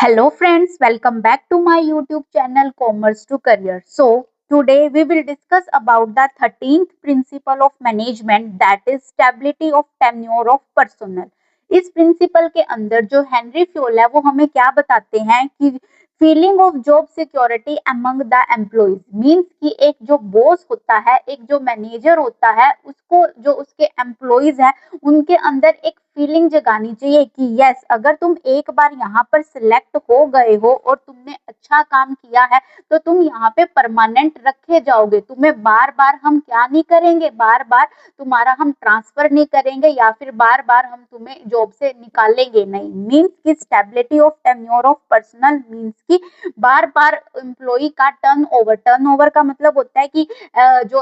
Hello friends, welcome back to my YouTube channel Commerce to Career. So, today we will discuss about the 13th principle of management, that is stability of tenure of personnel. इस principal के अंदर जो Henry Fayol है वो हमें क्या बताते हैं कि feeling of job security among the employees means कि एक जो बॉस होता है, एक जो मैनेजर होता है, उसको जो उसके एम्प्लॉइज है उनके अंदर एक फीलिंग जगानी चाहिए कि यस, अगर तुम एक बार यहाँ पर सिलेक्ट हो गए हो और तुमने अच्छा काम किया है तो तुम यहाँ पे परमानेंट रखे जाओगे। तुम्हें बार बार हम क्या नहीं करेंगे, बार बार तुम्हारा हम ट्रांसफर नहीं करेंगे या फिर बार बार हम तुम्हें जॉब से निकालेंगे नहीं। मीन्स की stability of tenure of personal means की बार बार एम्प्लॉय का टर्न ओवर का मतलब होता है कि जो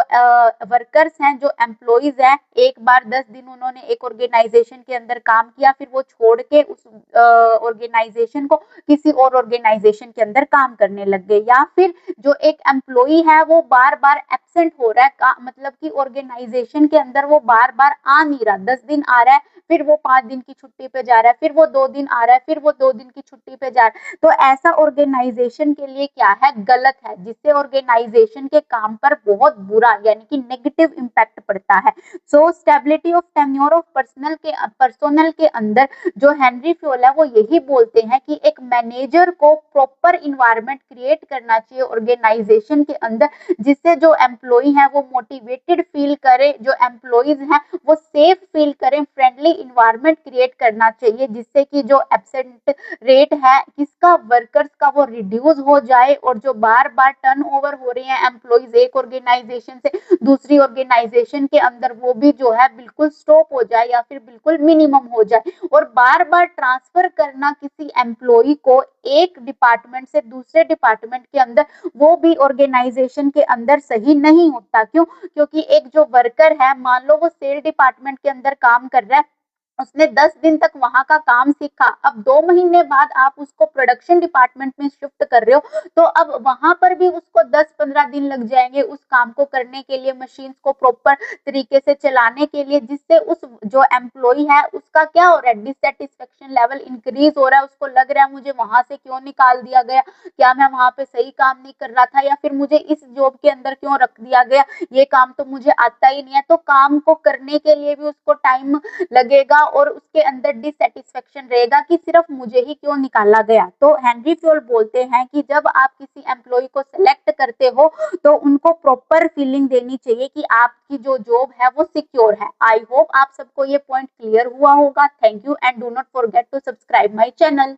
वर्कर्स हैं, जो एम्प्लॉइज हैं, एक बार 10 दिन उन्होंने एक ऑर्गेनाइजेशन के अंदर काम किया, फिर वो छोड़ के उस ऑर्गेनाइजेशन को किसी और ऑर्गेनाइजेशन के अंदर काम करने लग गए, या फिर जो एक एम्प्लॉई है वो बार बार एब्सेंट हो रहा है, मतलब कि ऑर्गेनाइजेशन के अंदर वो बार बार आ नहीं रहा। 10 दिन आ रहा है, फिर वो 5 दिन की छुट्टी पे जा रहा है, फिर वो 2 दिन आ रहा है, फिर वो 2 दिन की छुट्टी पे जा रहा है। तो ऐसा ऑर्गेनाइजेशन के लिए क्या है, गलत है, जिससे ऑर्गेनाइजेशन के काम पर बहुत बुरा यानी कि नेगेटिव इम्पैक्ट पड़ता है। So stability of tenure of personal के अंदर जो हेनरी फ्योल है वो यही बोलते हैं कि एक मैनेजर को प्रॉपर इन्वायरमेंट क्रिएट करना चाहिए ऑर्गेनाइजेशन के अंदर, जिससे जो एम्प्लॉई हैं वो मोटिवेटेड फील करे, जो एम्प्लॉइज हैं वो सेफ फील करें, फ्रेंडली इन्वायरमेंट क्रिएट करना चाहिए, जिससे कि जो एब्सेंट रेट है किसका, वर्कर्स का, वो रिड्यूस हो जाए और जो बार बार टर्न ओवर हो रहे हैं एम्प्लॉइज एक ऑर्गेनाइजेशन से दूसरी ऑर्गेनाइजेशन के अंदर, वो भी जो है बिल्कुल स्टॉप हो जाए या फिर बिल्कुल मिनिमम हो जाए। और बार बार ट्रांसफर करना किसी एम्प्लॉई को एक डिपार्टमेंट से दूसरे डिपार्टमेंट के अंदर, वो भी ऑर्गेनाइजेशन के अंदर सही नहीं होता। क्यों? क्योंकि एक जो वर्कर है, मान लो वो सेल डिपार्टमेंट के अंदर काम कर रहा है, उसने 10 दिन तक वहां का काम सीखा, अब 2 महीने बाद आप उसको प्रोडक्शन डिपार्टमेंट में शिफ्ट कर रहे हो, तो अब वहां पर भी उसको 10-15 दिन लग जाएंगे उस काम को करने के लिए, मशीन को प्रॉपर तरीके से चलाने के लिए, जिससे उस जो एम्प्लॉय है उसका क्या हो रहा है, डिससेटिस्फेक्शन लेवल इंक्रीज हो रहा है। उसको लग रहा है मुझे वहां से क्यों निकाल दिया गया, क्या मैं वहां पे सही काम नहीं कर रहा था, या फिर मुझे इस जॉब के अंदर क्यों रख दिया गया, ये काम तो मुझे आता ही नहीं है। तो काम को करने के लिए भी उसको टाइम लगेगा और उसके अंदर डिससेटिस्फेक्शन रहेगा कि सिर्फ मुझे ही क्यों निकाला गया। तो हेनरी फ्योल बोलते हैं कि जब आप किसी एम्प्लॉय को सिलेक्ट करते हो तो उनको प्रॉपर फीलिंग देनी चाहिए कि आपकी जो जॉब है वो सिक्योर है। आई होप आप सबको ये पॉइंट क्लियर हुआ होगा। Thank you and do not forget to subscribe my channel.